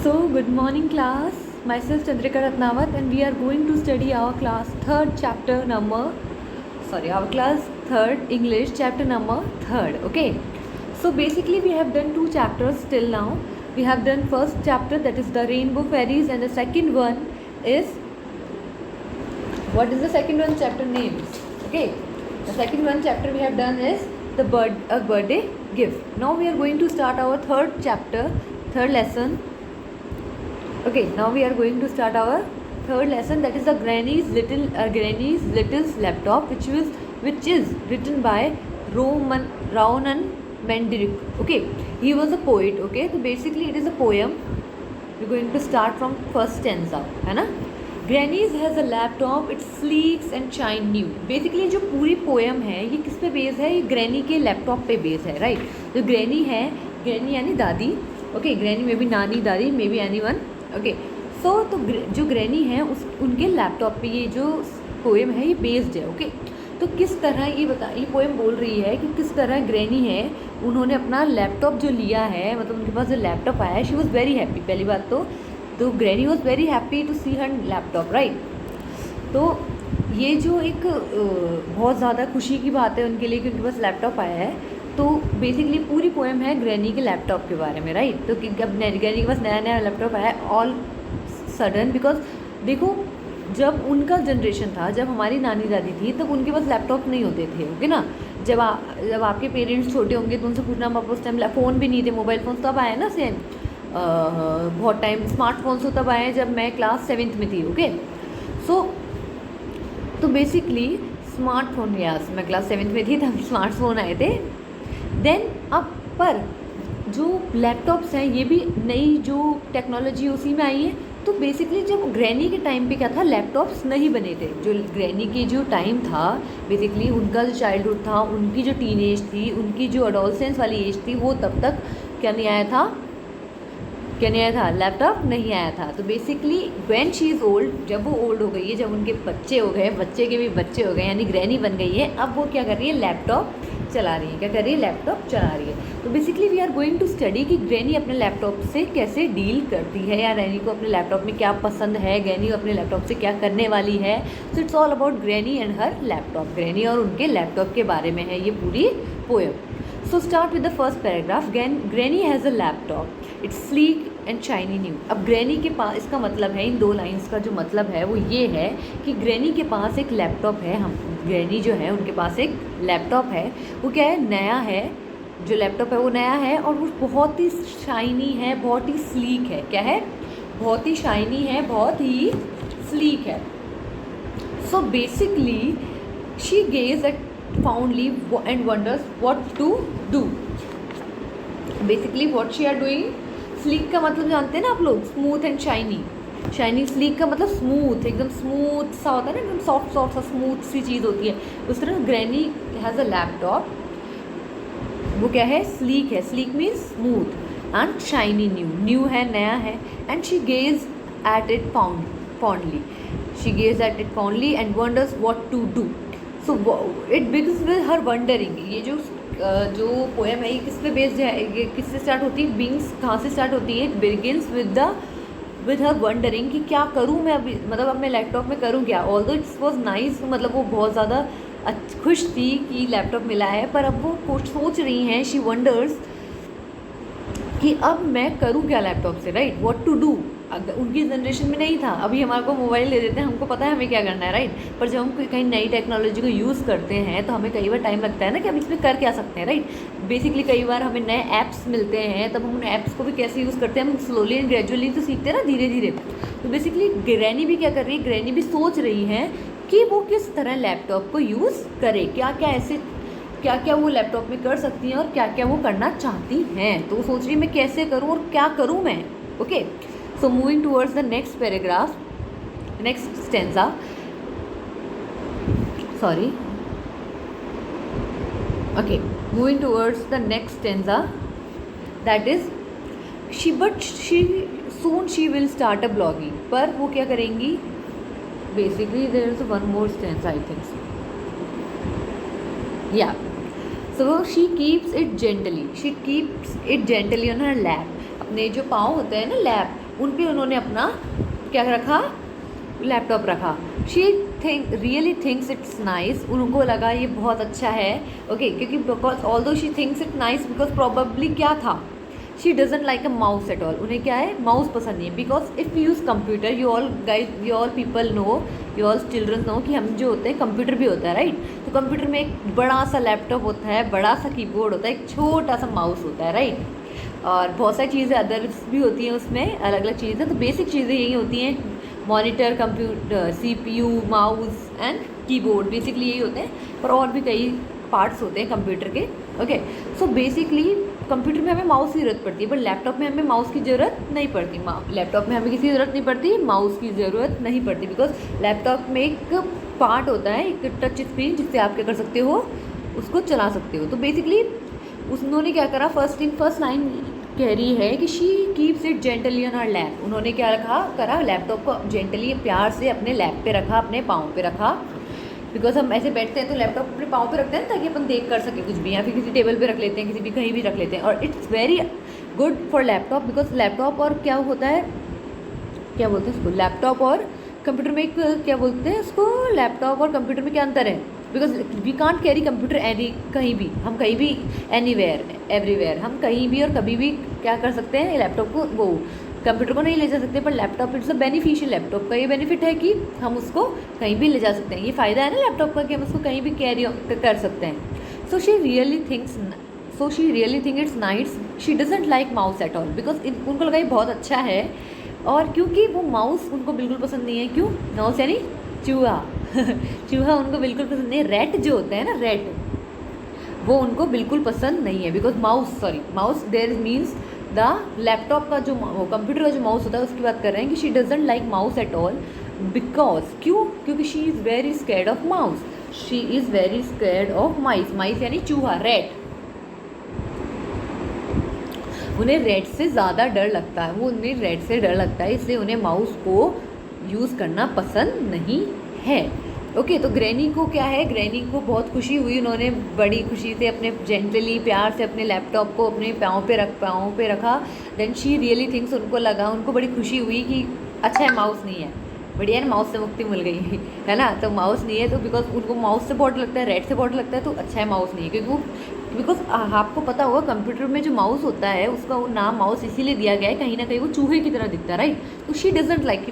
So, good morning class. Myself Chandrika Ratnawat and we are going to study our class our class third English chapter number 3rd. Okay. So basically we have done 2 chapters till now. We have done first chapter, that is the rainbow fairies, and the second one is, what is the second one chapter names? Okay. The second one chapter we have done is a birthday gift. Now we are going to start our third chapter, third lesson. Okay, now we are going to start our third lesson, that is the Granny's Little Laptop, which is written by Raunan Mendirik. Okay, he was a poet. Okay, so basically it is a poem. We're going to start from first stanza, है ना? Granny's has a laptop, it sleeks and shine new. Basically जो पूरी poem है ये किस पे base है? ये ग्रैनी के लैपटॉप पे बेस है, राइट? जो ग्रैनी है, ग्रैनी यानी दादी. ओके, ग्रैनी में भी नानी, दादी, may be any one. Okay, so तो जो ग्रैनी है उनके लैपटॉप पे ये जो पोएम है ये बेस्ड है. ओके, तो किस तरह ये पोएम बोल रही है कि किस तरह ग्रैनी है, उन्होंने अपना लैपटॉप जो लिया है, मतलब उनके पास जो लैपटॉप आया है, शी वॉज वेरी हैप्पी. पहली बात तो granny was very happy to see her laptop, right? तो ये जो एक बहुत ज़्यादा खुशी की बात है उनके लिए कि उनके पास लैपटॉप आया है. तो बेसिकली पूरी पोएम है ग्रैनी के लैपटॉप के बारे में, राइट? तो अब ग्रैनी के पास नया नया लैपटॉप आया है ऑल सडन, बिकॉज देखो जब उनका जनरेशन था, जब हमारी नानी दादी थी, तब उनके पास लैपटॉप नहीं होते थे. ओके ना? जब आपके पेरेंट्स छोटे होंगे तो उनसे पूछना, पापा उस टाइम फ़ोन भी नहीं थे, मोबाइल फ़ोन तब आए ना, सेम बहुत टाइम. स्मार्टफोन्स तो तब आए जब मैं क्लास 7th में थी. ओके, सो तो बेसिकली स्मार्टफोन, यस, मैं क्लास 7th में थी तब स्मार्टफोन आए थे. देन अब पर जो लैपटॉप्स हैं ये भी नई जो टेक्नोलॉजी उसी में आई है. तो बेसिकली जब ग्रैनी के टाइम पे क्या था, लैपटॉप्स नहीं बने थे. जो ग्रैनी की जो टाइम था, बेसिकली उनका जो चाइल्डहुड था, उनकी जो टीन एज थी, उनकी जो एडोलसेंस वाली एज थी, वो तब तक क्या नहीं आया था, लैपटॉप नहीं आया था. तो basically when she is old, जब वो ओल्ड हो गई है, जब उनके बच्चे हो गए, बच्चे के भी बच्चे हो गए, यानी ग्रैनी बन गई है, अब वो क्या कर रही है, लैपटॉप चला रही है. क्या कर रही है? लैपटॉप चला रही है. तो basically we are going to study कि ग्रैनी अपने लैपटॉप से कैसे डील करती है, या ग्रैनी को अपने लैपटॉप में क्या पसंद है, ग्रैनी अपने लैपटॉप से क्या करने वाली है. So it's all about granny and her laptop. Granny और उनके लैपटॉप के बारे में है ये पूरी poem. So start with the first paragraph. Granny has a laptop, it's sleek and shiny new. अब ग्रैनी के पास, इसका मतलब है, इन 2 लाइन्स का जो मतलब है वो ये है कि ग्रैनी के पास एक लैपटॉप है. ग्रैनी जो है उनके पास एक लैपटॉप है. वो क्या है? नया है. जो लैपटॉप है वो नया है और वो बहुत ही शाइनी है, बहुत ही स्लीक है. क्या है? बहुत ही शाइनी है, बहुत ही स्लीक है. So basically she gaze at fondly and wonders what to do. Basically what she are doing. Sleek का मतलब जानते हैं ना आप लोग, smooth and shiny. Shiny sleek का मतलब स्मूथ, एकदम स्मूथ सा होता है ना, एकदम सॉफ्ट सा स्मूथ सी चीज़ होती है. उस तरह ग्रैनी हैज़ अ लैपटॉप, वो क्या है? स्लीक है. Sleek means smooth and shiny new. New है, नया है. And she gaze at it fondly. She gaze at it fondly and wonders what to do. So it begins with her wondering. ये जो poem है ये किस पे बेस्ड है, ये किससे स्टार्ट होती है, बिंग्स कहाँ से स्टार्ट होती है? It begins with her wondering कि क्या करूँ मैं अभी, मतलब अब मैं लैपटॉप में करूँ क्या. ऑल्दो इट्स वॉज नाइस, मतलब वो बहुत ज़्यादा खुश थी कि लैपटॉप मिला है, पर अब वो सोच रही हैं, शी वंडर्स कि अब मैं करूँ क्या लैपटॉप से, राइट? What to do. अगर उनकी जनरेशन में नहीं था, अभी हमारे को मोबाइल ले देते हैं, हमको पता है हमें क्या करना है, राइट? पर जब हम कोई कहीं नई टेक्नोलॉजी को यूज़ करते हैं तो हमें कई बार टाइम लगता है ना कि हम इसमें कर क्या सकते हैं, राइट? बेसिकली कई बार हमें नए ऐप्स मिलते हैं, तब हम उन ऐप्स को भी कैसे यूज़ करते हैं, हम स्लोली एंड ग्रेजुअली तो सीखते हैं ना, धीरे धीरे. तो बेसिकली ग्रैनी भी क्या कर रही है, ग्रैनी भी सोच रही हैं कि वो किस तरह लैपटॉप को यूज़ करे, क्या क्या वो लैपटॉप में कर सकती हैं और क्या क्या वो करना चाहती हैं. तो वो सोच रही है मैं कैसे करूँ और क्या करूँ मैं. Okay, so moving towards the next paragraph, next stanza, sorry, okay, moving towards the next stanza, that is soon she will start a blogging. पर वो क्या करेंगी, basically there is one more stanza I think so. Yeah, so she keeps it gently on her lap. अपने जो पाँव होते हैं ना लैप, उन पे उन्होंने अपना क्या रखा, लैपटॉप रखा। She really thinks it's nice, उनको लगा ये बहुत अच्छा है, ओके क्योंकि because although she thinks it nice because probably क्या था, she doesn't like a mouse at all, उन्हें क्या है माउस पसंद नहीं है। Because if you use computer, you all guys, you all people know, you all children know कि हम जो होते हैं कंप्यूटर भी होता है राइट। तो कंप्यूटर में एक बड़ा सा लैपटॉप होता है, बड़ा सा कीबोर्ड होता है, एक छोटा सा माउस होता है राइट, और बहुत सारी चीज़ें अदर्स भी होती हैं उसमें, अलग अलग चीज़ें। तो बेसिक चीज़ें यही होती हैं, monitor, computer, CPU, mouse and keyboard, basically यही होते हैं। पर और भी कई पार्ट्स होते हैं कंप्यूटर के, ओके। सो बेसिकली कंप्यूटर में हमें माउस की ज़रूरत पड़ती है, बट लैपटॉप में हमें माउस की ज़रूरत नहीं पड़ती। लैपटॉप में हमें किसी ज़रूरत नहीं पड़ती, माउस की ज़रूरत नहीं पड़ती, बिकॉज लैपटॉप में एक पार्ट होता है, एक टच स्क्रीन, जिससे आप क्या कर सकते हो, उसको चला सकते हो। तो बेसिकली उन्होंने क्या करा, फर्स्ट लाइन कह रही है कि she keeps it gently on her lap, उन्होंने क्या करा लैपटॉप को जेंटली, प्यार से अपने लैप पे रखा, अपने पाँव पे रखा। बिकॉज हम ऐसे बैठते हैं तो लैपटॉप अपने पाँव पे रखते हैं ताकि अपन देख कर सकें कुछ भी, या फिर किसी टेबल पे रख लेते हैं, किसी भी कहीं भी रख लेते हैं। और it's very good for laptop, because laptop और क्या होता है, क्या बोलते हैं उसको, लैपटॉप और कंप्यूटर में एक क्या बोलते हैं उसको, लैपटॉप और कंप्यूटर में क्या अंतर है, because we can't carry computer any, कहीं भी, हम कहीं भी, एनीवेयर एवरीवेयर, हम कहीं भी और कभी भी क्या कर सकते हैं, लैपटॉप को, वो कंप्यूटर को नहीं ले जा सकते। पर laptop it's a beneficial, laptop का ये बेनिफिट है कि हम उसको कहीं भी ले जा सकते हैं, ये फ़ायदा है ना लैपटॉप का कि हम उसको कहीं भी कैरी कर सकते हैं। So she really think it's nice, she doesn't like mouse at all, because उनको लगा ये बहुत अच्छा है, और क्योंकि वो माउस उनको बिल्कुल पसंद नहीं है। क्यों, माउस यानी चूहा चूहा उनको बिल्कुल पसंद नहीं है। रैट जो होता है ना, रैट, वो उनको बिल्कुल पसंद नहीं है। Because mouse there means the laptop का जो कंप्यूटर का जो माउस होता है उसकी बात कर रहे हैं कि she doesn't like mouse at all, because क्योंकि she is very scared of mouse, she is very scared of mice यानी चूहा, रैट, उन्हें रेड से ज़्यादा डर लगता है, उन्हें रेड से डर लगता है, इसलिए उन्हें माउस को यूज़ करना पसंद नहीं है। ओके, तो ग्रैनी को क्या है, ग्रैनी को बहुत खुशी हुई, उन्होंने बड़ी खुशी से अपने जेंटली प्यार से अपने लैपटॉप को अपने पाँव पे रखा। देन शी रियली थिंक्स, उनको लगा, उनको बड़ी खुशी हुई कि अच्छा है माउस नहीं है, बढ़िया है ना, माउस से मुक्ति मिल गई है ना। तो माउस नहीं है तो बिकॉज उनको माउस से बहुत लगता है, रेड से बहुत लगता है, तो अच्छा है माउस नहीं है, क्योंकि वो बिकॉज आपको पता होगा कंप्यूटर में जो माउस होता है उसका वो नाम माउस इसीलिए दिया गया है, कहीं ना कहीं वो चूहे की तरह दिखता है राइट। तो शी डजंट लाइक,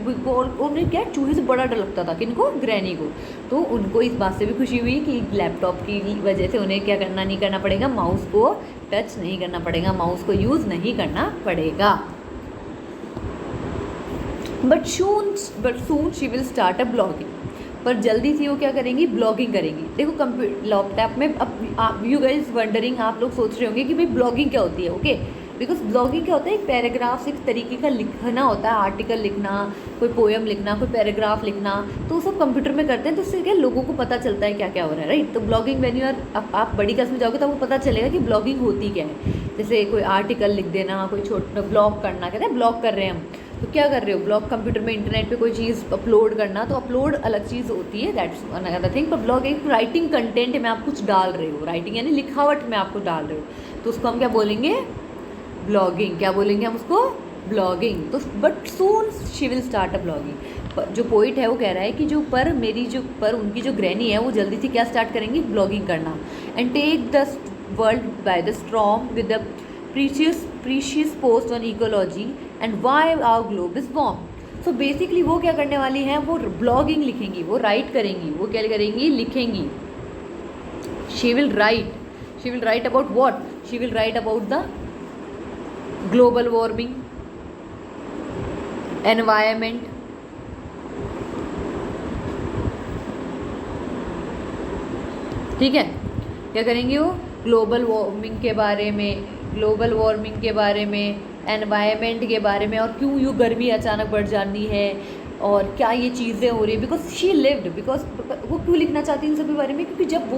उन्हें क्या चूहे से बड़ा डर लगता था, किनको, ग्रैनी को। तो उनको इस बात से भी खुशी हुई कि लैपटॉप की वजह से उन्हें क्या करना नहीं करना पड़ेगा, माउस को टच नहीं करना पड़ेगा, माउस को यूज़ नहीं करना पड़ेगा। But soon she will start a blogging, पर जल्दी से वो क्या करेंगी, ब्लॉगिंग करेंगी। देखो कंप्यूटर लैपटॉप में, अब यू गाइस वंडरिंग, आप लोग सोच रहे होंगे कि भाई ब्लॉगिंग क्या होती है, ओके। बिकॉज ब्लॉगिंग क्या होता है, एक पैराग्राफ, एक तरीके का लिखना होता है, आर्टिकल लिखना, कोई पोएम लिखना, कोई पैराग्राफ लिखना, तो वो सब कंप्यूटर में करते हैं। तो उससे क्या लोगों को पता चलता है क्या क्या हो रहा है राइट। तो ब्लॉगिंग व्हेन यू आर, आप बड़ी क्लास में जाओगे तो आपको पता चलेगा कि ब्लॉगिंग होती क्या है। जैसे कोई आर्टिकल लिख देना, कोई छोटा ब्लॉग करना, कहते हैं ब्लॉग कर रहे हैं हम, तो क्या कर रहे हो, ब्लॉग कंप्यूटर में इंटरनेट पे कोई चीज़ अपलोड करना, तो अपलोड अलग चीज़ होती है, दैट्स अनदर थिंग। पर ब्लॉग एक राइटिंग कंटेंट में आप कुछ डाल रहे हो, राइटिंग यानी लिखावट में आपको डाल रहे हो, तो उसको हम क्या बोलेंगे, ब्लॉगिंग। क्या बोलेंगे हम उसको, ब्लॉगिंग। तो but soon she will start a blogging. जो पोइट है वो कह रहा है कि उनकी जो ग्रैनी है वो जल्दी से क्या स्टार्ट करेंगी, ब्लॉगिंग करना। And take the world by the storm with the precious post on ecology and why our globe is warm. So basically वो क्या करने वाली हैं, वो ब्लॉगिंग लिखेंगी, वो राइट करेंगी, वो क्या करेंगी, लिखेंगी। She will write about what, she will write about the global warming, environment, ठीक है। क्या करेंगी वो, ग्लोबल वार्मिंग के बारे में, एनवायरनमेंट के बारे में, और क्यों यूँ गर्मी अचानक बढ़ जानी है, और क्या ये चीज़ें हो रही है। बिकॉज शी लिव्ड, बिकॉज वो क्यों लिखना चाहती है इन सभी बारे में, क्योंकि जब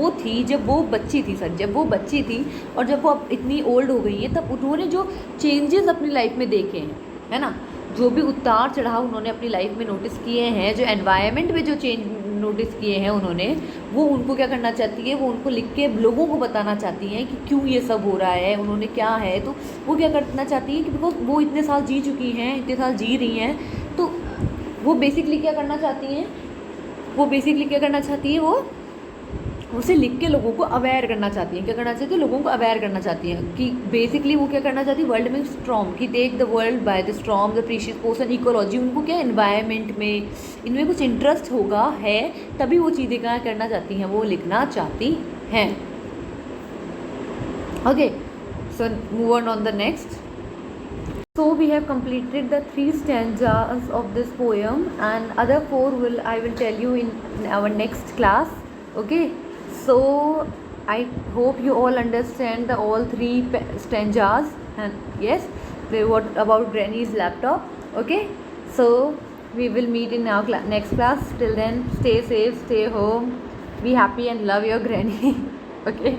वो बच्ची थी और जब वो अब इतनी ओल्ड हो गई है, तब उन्होंने जो चेंजेस अपनी लाइफ में देखे हैं, है ना, जो भी उतार चढ़ाव उन्होंने अपनी लाइफ में नोटिस किए हैं, जो एनवायरनमेंट में जो चेंज नोटिस किए हैं उन्होंने, वो उनको क्या करना चाहती है, वो उनको लिख के लोगों को बताना चाहती हैं कि क्यों ये सब हो रहा है, उन्होंने क्या है। तो वो क्या करना चाहती हैं कि बिकॉज वो इतने साल जी चुकी हैं, इतने साल जी रही हैं, तो वो बेसिकली क्या करना चाहती हैं, वो उसे लिख के लोगों को अवेयर करना चाहती हैं। क्या करना चाहती है, लोगों को अवेयर करना चाहती हैं कि बेसिकली वो क्या करना चाहती है, वर्ल्ड में स्ट्रॉम की take the world by the storm the precious portion ecology. उनको क्या एनवायरनमेंट में इनमें कुछ इंटरेस्ट होगा है, तभी वो चीज़ें क्या करना चाहती हैं, वो लिखना चाहती हैं। Okay, so move on the next. So we have completed the 3 stanzas of this poem, and other 4 I will tell you in our next class. Okay, so I hope you all understand the all 3 stanzas, and yes, what about Granny's laptop. Okay, so we will meet in our next class. Till then, stay safe, stay home, be happy and love your granny. Okay.